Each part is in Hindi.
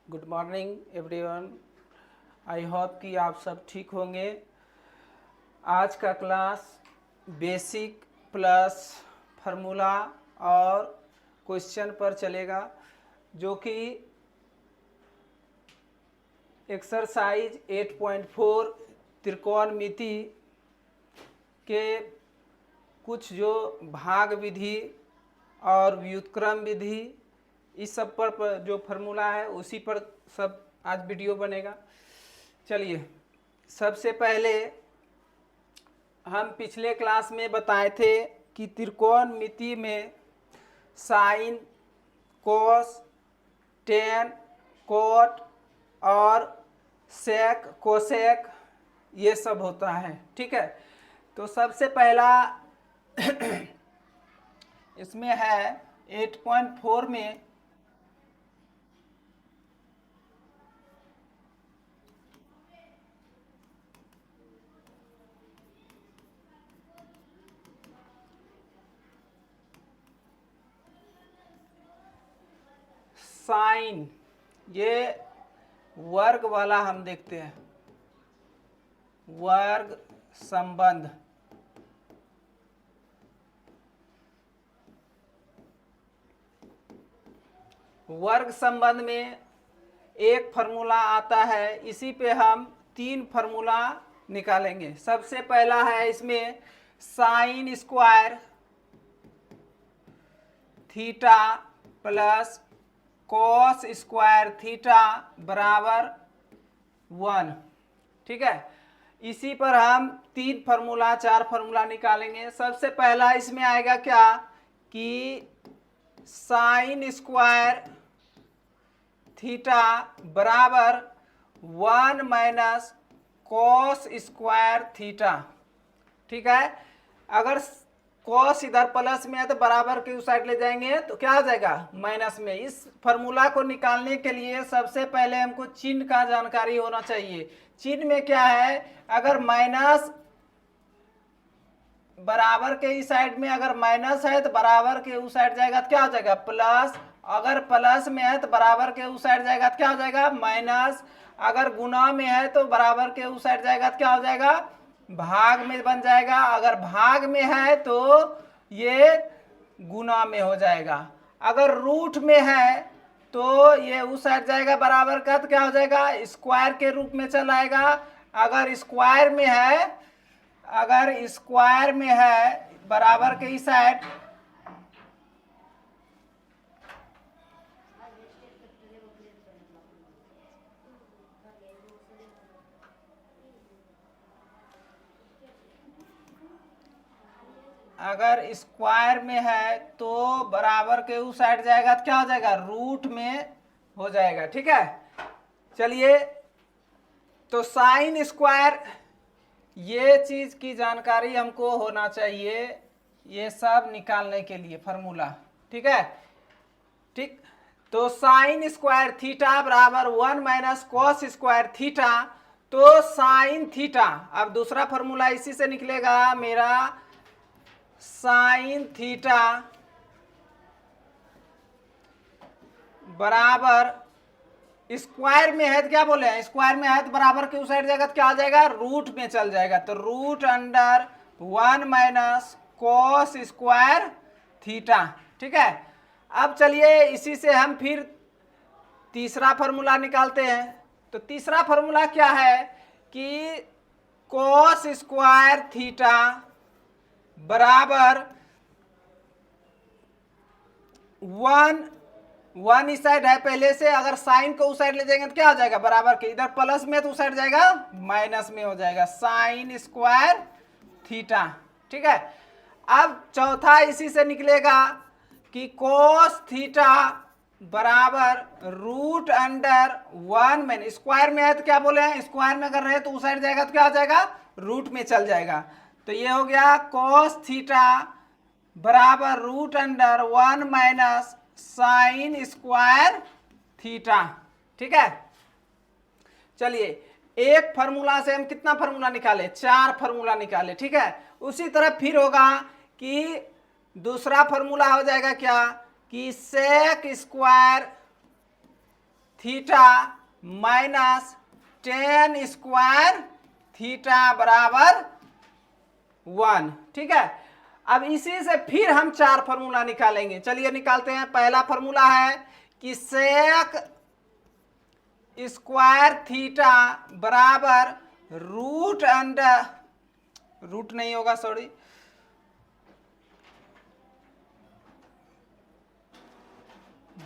Good morning everyone. I hope कि आप सब ठीक होंगे। आज का क्लास बेसिक प्लस फार्मूला और क्वेश्चन पर चलेगा, जो कि एक्सरसाइज 8.4 त्रिकोणमिति के कुछ जो भाग विधि और व्युत्क्रम विधि इस सब पर जो फार्मूला है उसी पर सब आज वीडियो बनेगा। चलिए, सबसे पहले हम पिछले क्लास में बताए थे कि त्रिकोणमिति में साइन, कोस, टेन, कोट और सेक, कोसेक ये सब होता है। ठीक है, तो सबसे पहला इसमें है 8.4 में साइन, ये वर्ग वाला हम देखते हैं, वर्ग संबंध। वर्ग संबंध में एक फार्मूला आता है, इसी पे हम 3 फार्मूला निकालेंगे। सबसे पहला है इसमें sign square theta plus cos square theta बराबर 1। ठीक है, इसी पर हम 3 फार्मूला 4 फार्मूला निकालेंगे। सबसे पहला इसमें आएगा क्या कि साइन स्क्वायर थीटा बराबर 1 माइनस कॉस स्क्वायर थीटा। ठीक है, अगर कॉस इधर प्लस में है तो बराबर के उस साइड ले जाएंगे तो क्या आ जाएगा माइनस में। इस फार्मूला को निकालने के लिए सबसे पहले हमको चिन्ह का जानकारी होना चाहिए। चिन्ह में क्या है, अगर माइनस बराबर के इस साइड में अगर माइनस है तो बराबर के उस साइड जाएगा तो क्या हो जाएगा प्लस। अगर प्लस में है तो बराबर के उस साइड जाएगा तो क्या हो जाएगा माइनस। अगर गुना में है तो बराबर के उस साइड जाएगा तो क्या हो जाएगा भाग में बन जाएगा। अगर भाग में है तो ये गुना में हो जाएगा। अगर रूट में है तो ये उस साइड जाएगा बराबर का तो क्या हो जाएगा स्क्वायर के रूप में चला आएगा। अगर स्क्वायर में है, अगर स्क्वायर में है बराबर के इस साइड अगर स्क्वायर में है तो बराबर के उस साइड जाएगा तो क्या हो जाएगा रूट में हो जाएगा। ठीक है, चलिए, तो साइन स्क्वायर ये चीज की जानकारी हमको होना चाहिए, ये सब निकालने के लिए फार्मूला। ठीक है, ठीक, तो साइन स्क्वायर थीटा बराबर 1 माइनस कॉस स्क्वायर थीटा, तो साइन थीटा, अब दूसरा फार्मूला इसी से निकलेगा मेरा, साइन थीटा बराबर स्क्वायर में है तो क्या बोले हैं, स्क्वायर में है तो बराबर के उस साइड जाएगा तो क्या आ जाएगा रूट में चल जाएगा, तो root under 1 minus cos square theta. ठीक है, अब चलिए इसी से हम फिर तीसरा फार्मूला निकालते हैं। तो तीसरा फार्मूला क्या है कि कॉस स्क्वायर थीटा बराबर 1 इस साइड है पहले से, अगर साइन को उस साइड ले जाएंगे तो क्या हो जाएगा बराबर के, इधर प्लस में तो उस साइड जाएगा माइनस में हो जाएगा साइन स्क्वायर थीटा। ठीक है, अब चौथा इसी से निकलेगा कि कोस थीटा बराबर रूट अंडर 1 में, स्क्वायर में है तो क्या बोले हैं, स्क्वायर में अगर रहे तो उस साइड जाएगा तो क्या हो जाएगा रूट में चल जाएगा। तो ये हो गया कोस थीटा बराबर root under 1 minus sine square theta. ठीक है, चलिए, एक फार्मूला से हम कितना फार्मूला निकाले, 4 फार्मूला निकाले। ठीक है, उसी तरह फिर होगा कि दूसरा फार्मूला हो जाएगा क्या कि sec square theta minus tan square theta बराबर 1। ठीक है, अब इसी से फिर हम 4 फॉर्मूला निकालेंगे। चलिए निकालते हैं। पहला फॉर्मूला है कि सेक स्क्वायर थीटा बराबर रूट अंडर, रूट नहीं होगा सॉरी,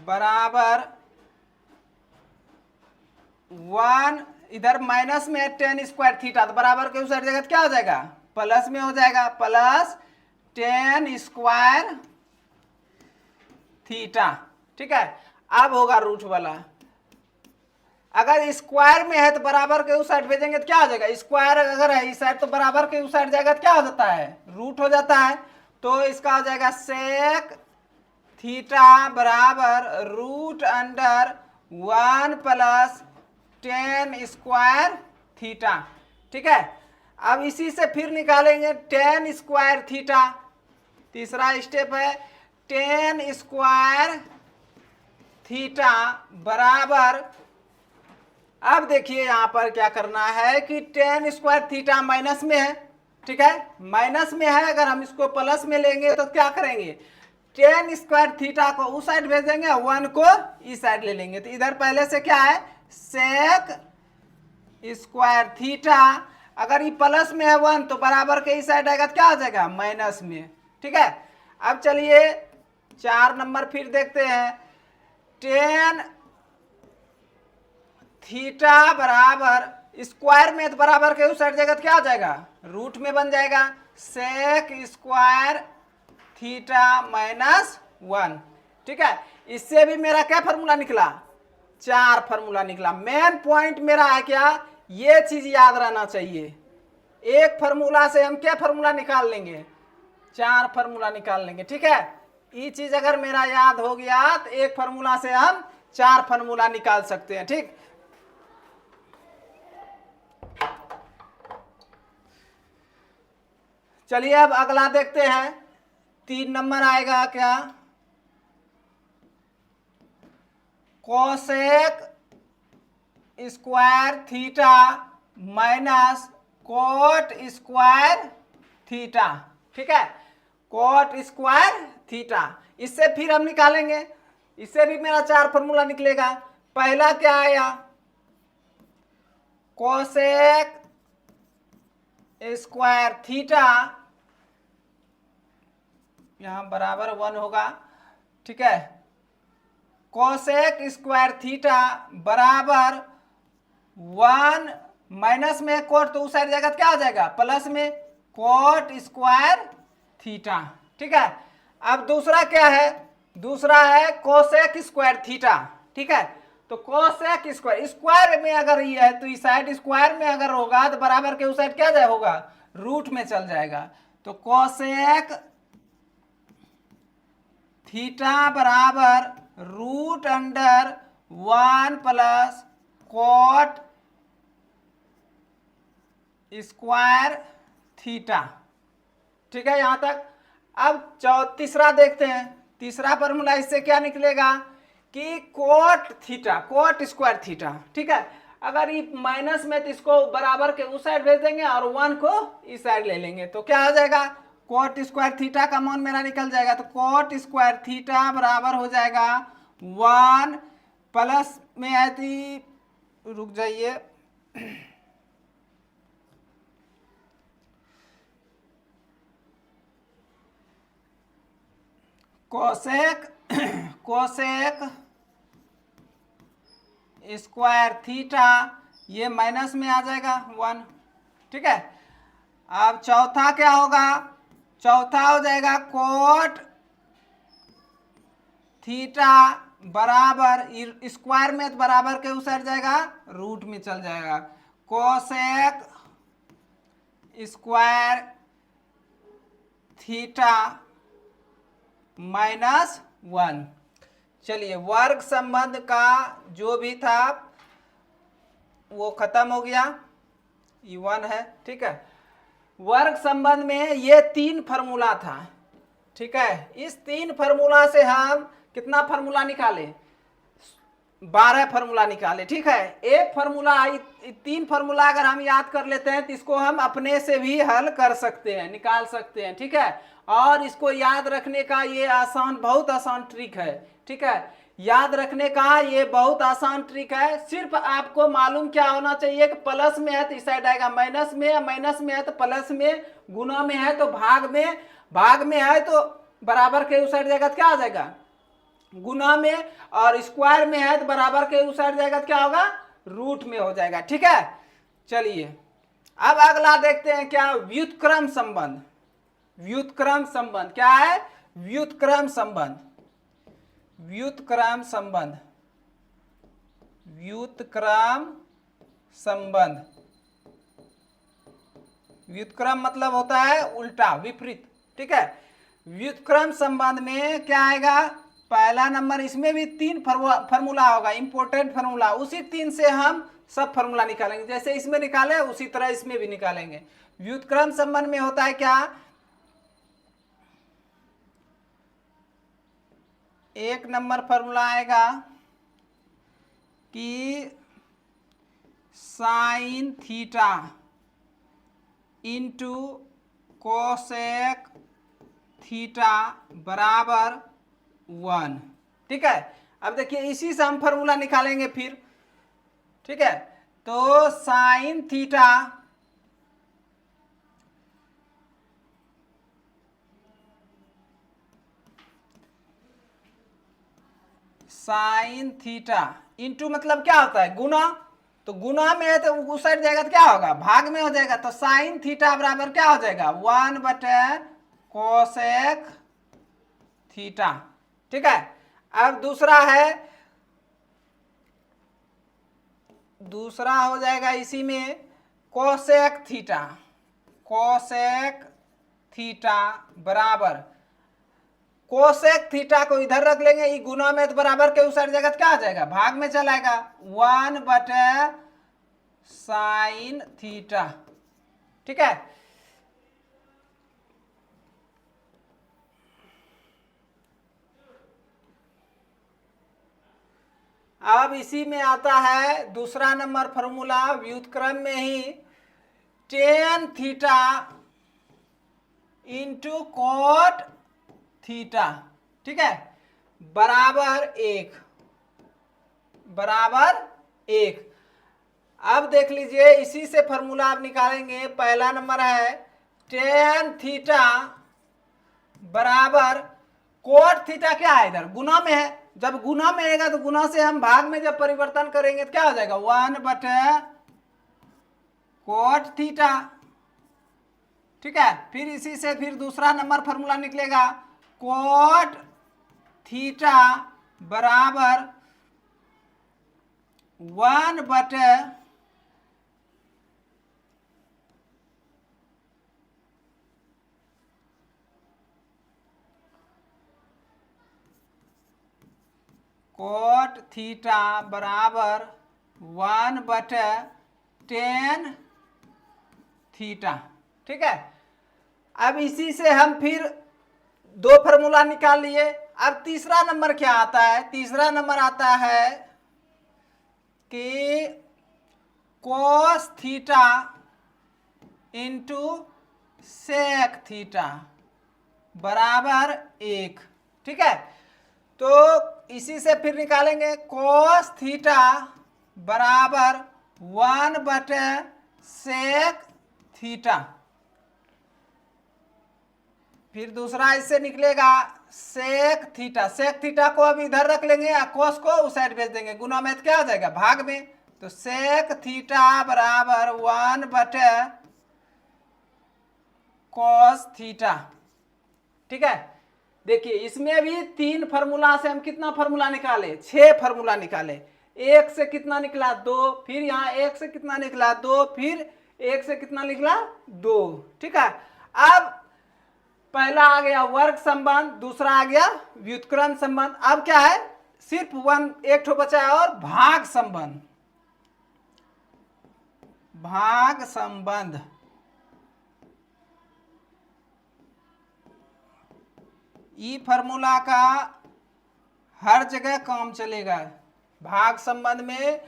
बराबर 1, इधर माइनस में है 10 स्क्वायर थीटा, तो बराबर के उस साइड जगह क्या हो जाएगा, प्लस में हो जाएगा, प्लस 10 स्क्वायर थीटा। ठीक है, अब होगा रूट वाला। अगर स्क्वायर में है तो बराबर के उस साइड भेजेंगे तो क्या हो जाएगा, स्क्वायर अगर है इस साइड तो बराबर के उस साइड जाएगा तो क्या हो जाता है, रूट हो जाता है। तो इसका हो जाएगा सेक थीटा बराबर root under 1 plus 10 square theta. ठीक है, अब इसी से फिर निकालेंगे 10 स्क्वायर थीटा। तीसरा स्टेप है 10 स्क्वायर थीटा बराबर, अब देखिए यहां पर क्या करना है कि 10 स्क्वायर थीटा माइनस में है। ठीक है, माइनस में है, अगर हम इसको प्लस में लेंगे तो क्या करेंगे, 10 स्क्वायर थीटा को उस साइड भेजेंगे, 1 को इस साइड ले लेंगे। तो इधर पहले से क्या है, सेक स्क्वायर थीटा, अगर ये प्लस में है 1 तो बराबर के इस साइड आएगा तो क्या हो जाएगा, माइनस में। ठीक है, अब चलिए 4 नंबर फिर देखते हैं। 10 थीटा बराबर स्क्वायर में तो बराबर के उस साइड जाएगा तो क्या हो जाएगा, रूट में बन जाएगा, सेक स्क्वायर थीटा माइनस 1। ठीक है, इससे भी मेरा क्या फॉर्मूला निकला, 4 फॉर्मूला निकला। मेन पॉइंट मेरा है क्या, ये चीज याद रहना चाहिए, एक फॉर्मूला से हम क्या फॉर्मूला निकाल लेंगे, 4 फॉर्मूला निकाल लेंगे। ठीक है, ये चीज अगर मेरा याद हो गया तो एक फॉर्मूला से हम 4 फॉर्मूला निकाल सकते हैं। ठीक, चलिए अब अगला देखते हैं। 3 नंबर आएगा क्या, cosec square theta minus cot square theta. ठीक है, कोट स्क्वायर थीटा, इससे फिर हम निकालेंगे, इससे भी मेरा 4 फॉर्मूला निकलेगा। पहला क्या आया, कोसेक स्क्वायर थीटा, यहां बराबर 1 होगा। ठीक है, कोसेक स्क्वायर थीटा बराबर 1 माइनस में कोट तो उस साइड जाएगा तो क्या हो जाएगा, प्लस में कोट स्क्वायर थीटा। ठीक है, अब दूसरा क्या है, दूसरा है कोसेक स्क्वायर थीटा। ठीक है, तो कोसेक स्क्वायर, स्क्वायर में अगर ये है तो इस साइड स्क्वायर में अगर होगा तो बराबर के उस साइड क्या जाए होगा, रूट में चल जाएगा। तो कोसेक थीटा बराबर root under 1 plus cot square theta. ठीक है यहां तक। अब तीसरा देखते हैं। तीसरा फॉर्मूला इससे क्या निकलेगा कि cot theta, coat square theta. ठीक है, अगर ये माइनस में तो इसको बराबर के उस साइड भेज देंगे और 1 को इस साइड ले लेंगे तो क्या हो जाएगा, कोट स्क्वायर थीटा का मान मेरा निकल जाएगा। तो कोट स्क्वायर थीटा बराबर हो जाएगा 1 प्लस में है तो रुक जाइए, कोसेक स्क्वायर थीटा, ये माइनस में आ जाएगा 1। ठीक है, अब चौथा क्या होगा, चौथा हो जाएगा कोट थीटा बराबर, स्क्वायर में तो बराबर के उस साइड जाएगा, रूट में चल जाएगा, कोसेक स्क्वायर थीटा माइनस 1। चलिए वर्ग संबंध का जो भी था वो खत्म हो गया, ये 1 है। ठीक है, वर्ग संबंध में ये 3 फार्मूला था। ठीक है, इस 3 फार्मूला से हम कितना फार्मूला निकाले, 12 फार्मूला निकाले। ठीक है, एक फार्मूला 3 फार्मूला अगर हम याद कर लेते हैं तो इसको हम अपने से भी हल कर सकते हैं, निकाल सकते हैं। ठीक है, और इसको याद रखने का ये आसान, बहुत आसान ट्रिक है। ठीक है, याद रखने का ये बहुत आसान ट्रिक है। सिर्फ आपको मालूम क्या होना चाहिए कि प्लस में है तो इस साइड आएगा माइनस में, माइनस में है तो प्लस में, गुना में है तो भाग में, भाग में है तो बराबर के उस साइड जाएगा तो क्या आ जाएगा गुना में, और स्क्वायर में है तो बराबर के उस साइड जाएगा तो क्या होगा रूट में हो जाएगा। ठीक है, चलिए अब अगला देखते हैं क्या, व्युत्क्रम संबंध। व्युत्क्रम संबंध क्या है, व्युत्क्रम संबंध, व्युत्क्रम संबंध, व्युत्क्रम संबंध। व्युत्क्रम मतलब होता है उल्टा, विपरीत। ठीक है, व्युत्क्रम संबंध में क्या आएगा, पहला नंबर, इसमें भी 3 फार्मूला होगा, इंपॉर्टेंट फार्मूला। उसी 3 से हम सब फार्मूला निकालेंगे, जैसे इसमें निकाले उसी तरह इसमें भी निकालेंगे। व्युत्क्रम संबंध में होता है क्या, एक नंबर फार्मूला आएगा कि sine theta into cosec theta बराबर 1। ठीक है, अब देखिए इसी से हम फार्मूला निकालेंगे फिर। ठीक है, तो sine theta sine theta into मतलब क्या होता है गुना, तो गुना में है तो उस साइड जाएगा तो क्या होगा भाग में हो जाएगा, तो साइन थीटा बराबर क्या हो जाएगा 1 कोसेक थीटा। ठीक है, अब दूसरा है, दूसरा हो जाएगा इसी में कोसेक थीटा, कोसेक थीटा बराबर, कोसेक थीटा को इधर रख लेंगे, ये गुना में तो बराबर के उस साइड जाएगा तो क्या आ जाएगा भाग में चला आएगा 1 साइन थीटा। ठीक है, अब इसी में आता है दूसरा नंबर फॉर्मूला व्युत्क्रम में ही, tan theta into cot theta. ठीक है, बराबर 1, बराबर 1। अब देख लीजिए इसी से फॉर्मूला आप निकालेंगे, पहला नंबर है टेन थीटा बराबर कोट थीटा क्या है इधर गुना में है, जब गुना में आएगा तो गुना से हम भाग में जब परिवर्तन करेंगे तो क्या हो जाएगा 1 कोट थीटा। ठीक है, फिर इसी से फिर दूसरा नंबर फॉर्मूला निकलेगा कोट थीटा बराबर 1 कोट थीटा बराबर 1/10 थीटा। ठीक है, अब इसी से हम फिर 2 फार्मूला निकाल लिए। अब तीसरा नंबर क्या आता है, तीसरा नंबर आता है कि cos theta into sec theta बराबर 1। ठीक है, तो इसी से फिर निकालेंगे कोस थीटा बराबर 1/सेक थीटा। फिर दूसरा इससे निकलेगा सेक थीटा, सेक थीटा को अब इधर रख लेंगे या कोस को उस साइड भेज देंगे, गुना में तो क्या हो जाएगा भाग में, तो सेक थीटा बराबर 1/कोस थीटा। ठीक है, देखिए इसमें भी 3 फार्मूला से हम कितना फार्मूला निकाले 6 फार्मूला निकाले। 1 से कितना निकला 2, फिर यहाँ 1 से कितना निकला 2, फिर 1 से कितना निकला 2। ठीक है, अब पहला आ गया वर्ग संबंध, दूसरा आ गया व्युत्क्रम संबंध। अब क्या है सिर्फ एक ठो बचा है और भाग संबंध, भाग संबंध। ई फार्मूला का हर जगह काम चलेगा, भाग संबंध में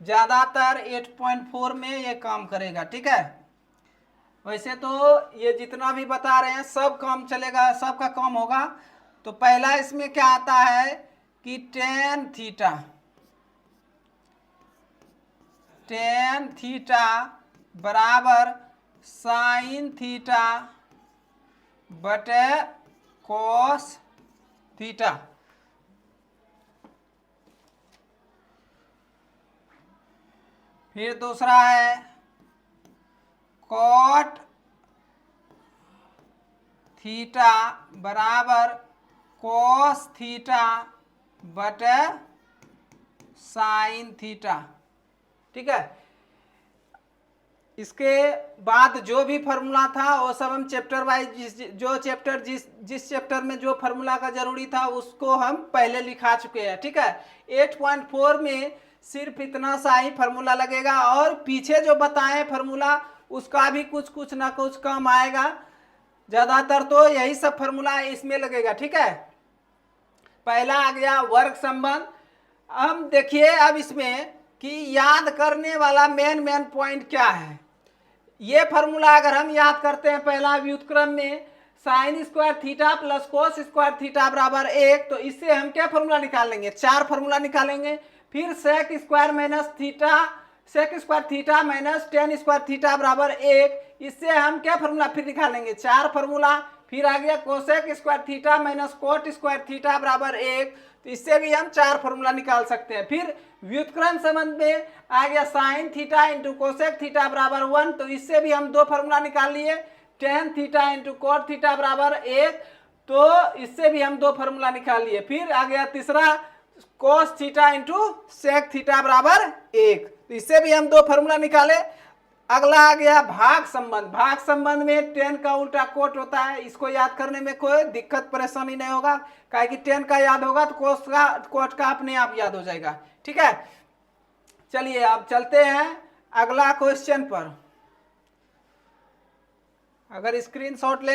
ज्यादातर 8.4 में ये काम करेगा। ठीक है, वैसे तो ये जितना भी बता रहे हैं सब काम चलेगा, सबका काम होगा। तो पहला इसमें क्या आता है कि टेन थीटा बराबर साइन थीटा बटे कॉस थीटा। फिर दूसरा है कॉट थीटा बराबर कॉस थीटा बटे साइन थीटा। ठीक है, इसके बाद जो भी फॉर्मूला था वो सब हम चैप्टर वाइज जिस चैप्टर में जो फॉर्मूला का जरूरी था उसको हम पहले लिखा चुके हैं। ठीक है, 8.4 में सिर्फ इतना सा ही फॉर्मूला लगेगा और पीछे जो बताएं फॉर्मूला उसका भी कुछ ना कुछ कम आएगा, ज्यादातर तो यही सब फॉर्मूला इसमें लगेगा। ठीक है, पहला आ गया वर्ग संबंध। हम देखिए अब इसमें कि याद करने वाला मेन पॉइंट क्या है। ये फॉर्मूला अगर हम याद करते हैं पहला व्युत्क्रम में sign square theta plus cos square theta बराबर 1, तो इससे हम क्या फॉर्मूला निकाल लेंगे, 4 फॉर्मूला निकालेंगे। फिर sec square theta minus tan square theta बराबर 1, इससे हम क्या फॉर्मूला फिर निकालेंगे, 4 फॉर्मूला। फिर आ गया cosec square theta minus cot square theta बराबर 1, तो इससे भी हम 4 फॉर्मूला निकाल सकते हैं। फिर व्युत्क्रम संबंध में आ गया sine theta into cosec theta बराबर 1, तो इससे भी हम 2 फॉर्मूला निकाल लिए। Ten theta into cot theta बराबर 1, तो इससे भी हम 2 फॉर्मूला निकाल लिए। फिर आ गया तीसरा cos theta into sec theta बराबर 1, तो इससे भी हम 2 फॉर्मूला निकाले। अगला आ गया भाग संबंध। भाग संबंध में टेन का उल्टा कोट होता है, इसको याद करने में कोई दिक्कत परेशानी नहीं होगा, काहे कि टेन का याद होगा तो कोट का अपने आप याद हो जाएगा। ठीक है, चलिए अब चलते हैं अगला क्वेश्चन पर। अगर स्क्रीनशॉट ले